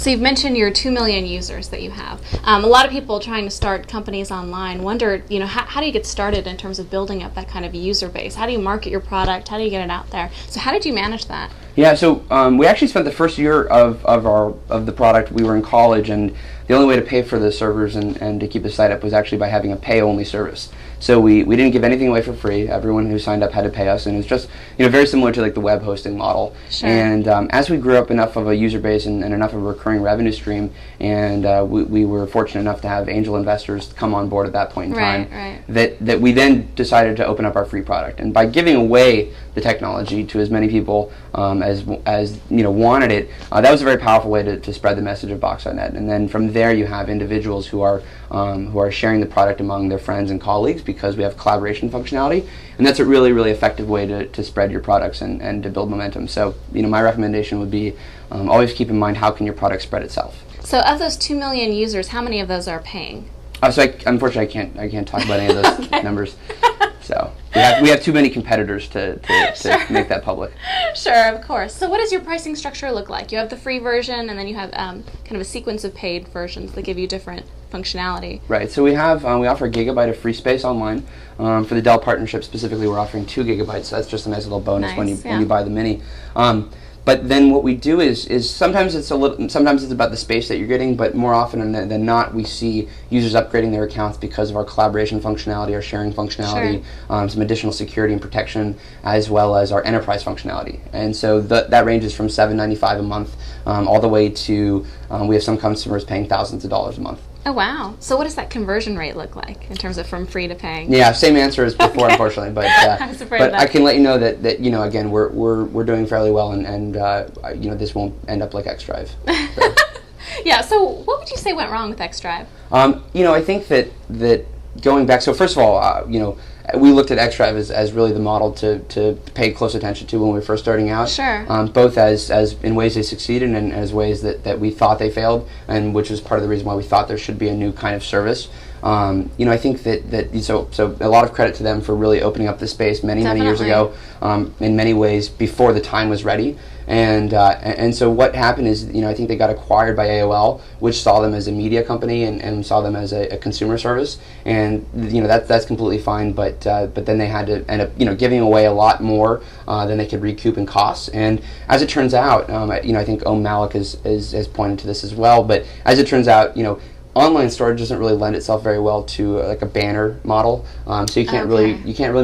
So you've mentioned your 2 million users that you have. A lot of people trying to start companies online wonder, how do you get started in terms of building up that kind of user base? How do you market your product? How do you get it out there? So how did you manage that? Yeah, so we actually spent the first year of the product. We were in college, and the only way to pay for the servers and to keep the site up was actually by having a pay-only service. So we didn't give anything away for free. Everyone who signed up had to pay us, and it was just very similar to like the web hosting model. Sure. And as we grew up enough of a user base and enough of a recurring revenue stream, and we were fortunate enough to have angel investors come on board at that point in time, that we then decided to open up our free product. And by giving away the technology to as many people as wanted it, that was a very powerful way to spread the message of Box.net. And then from there, you have individuals who are sharing the product among their friends and colleagues because we have collaboration functionality, and that's a really, really effective way to spread your products and to build momentum. So my recommendation would be always keep in mind how can your product spread itself. So of those 2 million users, how many of those are paying? Unfortunately, I can't talk about any of those numbers. So we have too many competitors to Sure. make that public. Sure, of course. So what does your pricing structure look like? You have the free version, and then you have kind of a sequence of paid versions that give you different functionality. Right. So we offer a gigabyte of free space online. For the Dell partnership specifically, we're offering 2 gigabytes. So that's just a nice little bonus when you buy the mini. But then what we do is sometimes it's about the space that you're getting, but more often than not, we see users upgrading their accounts because of our collaboration functionality, our sharing functionality, Sure. Some additional security and protection, as well as our enterprise functionality. And so that ranges from $7.95 a month all the way to we have some customers paying thousands of dollars a month. Oh, wow. So what does that conversion rate look like in terms of from free to paying? Yeah, same answer as before, Okay. Unfortunately. But I was afraid of that. I can let you know that again, we're doing fairly well, and this won't end up like XDrive. So. Yeah. So what would you say went wrong with XDrive? I think that going back. So first of all, we looked at XDrive as really the model to pay close attention to when we were first starting out. Sure. Both as in ways they succeeded and as ways that we thought they failed, and which was part of the reason why we thought there should be a new kind of service. I think so a lot of credit to them for really opening up the space many years ago, in many ways before the time was ready. And so what happened is, I think they got acquired by AOL, which saw them as a media company and saw them as a consumer service, and that's completely fine. But then they had to end up giving away a lot more than they could recoup in costs. And as it turns out, I think Malik has pointed to this as well. But as it turns out, online storage doesn't really lend itself very well to like a banner model, so you can't really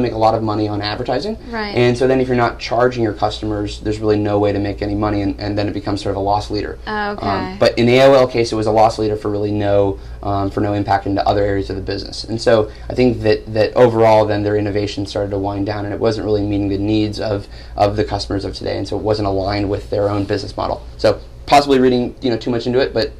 make a lot of money on advertising. Right. And so then if you're not charging your customers, there's really no way to make any money, and then it becomes sort of a loss leader. Okay. But in the AOL case, it was a loss leader for really no impact into other areas of the business. And so I think that overall, then their innovation started to wind down, and it wasn't really meeting the needs of the customers of today, and so it wasn't aligned with their own business model. So possibly reading too much into it, but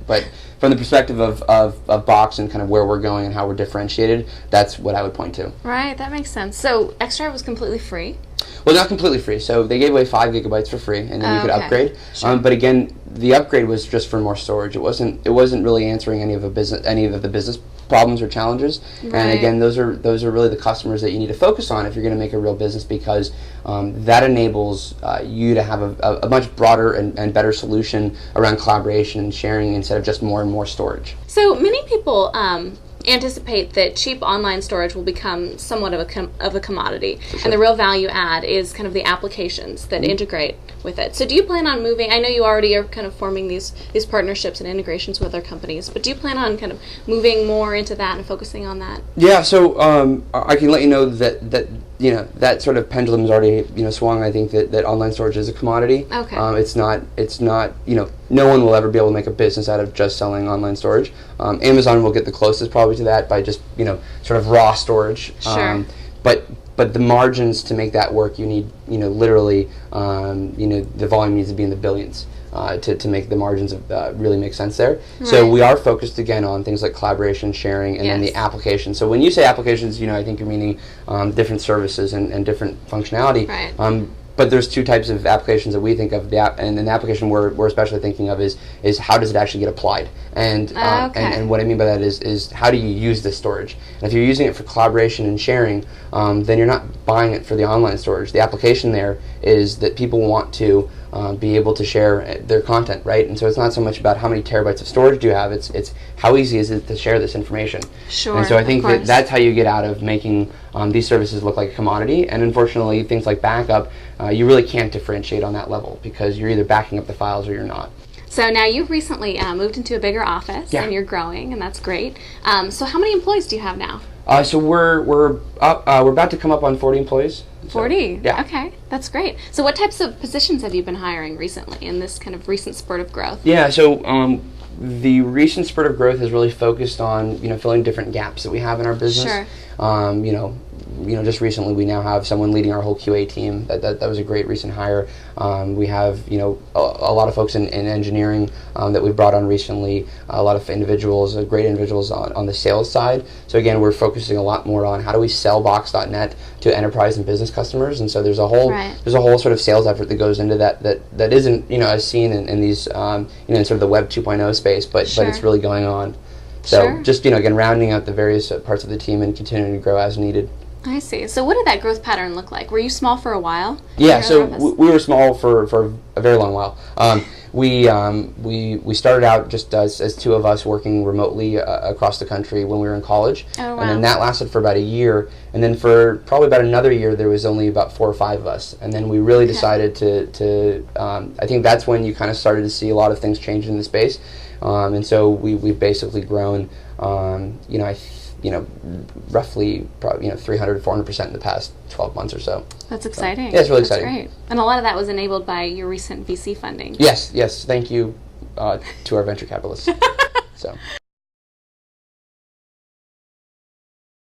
from the perspective of Box and kind of where we're going and how we're differentiated, that's what I would point to. Right, that makes sense. So XDrive was completely free? Well, not completely free. So they gave away 5 gigabytes for free, and then you could upgrade. Sure. But again, the upgrade was just for more storage. It wasn't really answering any of the business problems or challenges. Right. And again, those are really the customers that you need to focus on if you're going to make a real business, because that enables you to have a much broader and better solution around collaboration and sharing instead of just more and more storage. So many people anticipate that cheap online storage will become somewhat of a commodity, Sure. and the real value add is kind of the applications that integrate with it. So do you plan on moving? I know you already are kind of forming these partnerships and integrations with other companies, but do you plan on kind of moving more into that and focusing on that? Yeah, so I can let you know that sort of pendulum's already swung. I think that online storage is a commodity. Okay. It's not no one will ever be able to make a business out of just selling online storage. Amazon will get the closest probably to that by just sort of raw storage. Sure. But the margins to make that work, you need literally the volume needs to be in the billions. To make the margins really make sense there. Right. So we are focused again on things like collaboration, sharing, and then the application. So when you say applications, I think you're meaning different services and different functionality. Right. But there's 2 types of applications that we think of, and the application we're especially thinking of is how does it actually get applied, and what I mean by that is how do you use this storage? And if you're using it for collaboration and sharing, then you're not buying it for the online storage. The application there is that people want to be able to share their content, right? And so it's not so much about how many terabytes of storage do you have, it's how easy is it to share this information. Sure. And so I think that's how you get out of making these services look like a commodity. And unfortunately, things like backup, you really can't differentiate on that level because you're either backing up the files or you're not. So now you've recently moved into a bigger office, and you're growing, and that's great. So how many employees do you have now? So we're about to come up on 40 employees. 40? So, yeah. Okay, that's great. So what types of positions have you been hiring recently in this kind of recent spurt of growth? Yeah, so the recent spurt of growth has really focused on filling different gaps that we have in our business. Sure. Just recently we now have someone leading our whole QA team. That was a great recent hire. We have a lot of folks in engineering that we've brought on recently. A lot of individuals, great individuals on the sales side. So again, we're focusing a lot more on how do we sell Box.net to enterprise and business customers. And so there's a whole sort of sales effort that goes into that isn't as seen in these in sort of the Web 2.0 space, but it's really going on. So just again, rounding out the various parts of the team and continuing to grow as needed. I see. So what did that growth pattern look like? Were you small for a while? Yeah, so we were small for a very long while. We started out just as two of us working remotely across the country when we were in college. Oh, wow. And then that lasted for about a year. And then for probably about another year, there was only about 4 or 5 of us. And then we really decided to I think that's when you kind of started to see a lot of things change in the space. And so we've basically grown, roughly probably 300 to 400% in the past 12 months or so. That's exciting. Yeah, it's really exciting. That's great. And a lot of that was enabled by your recent VC funding. Yes. Thank you to our venture capitalists. So.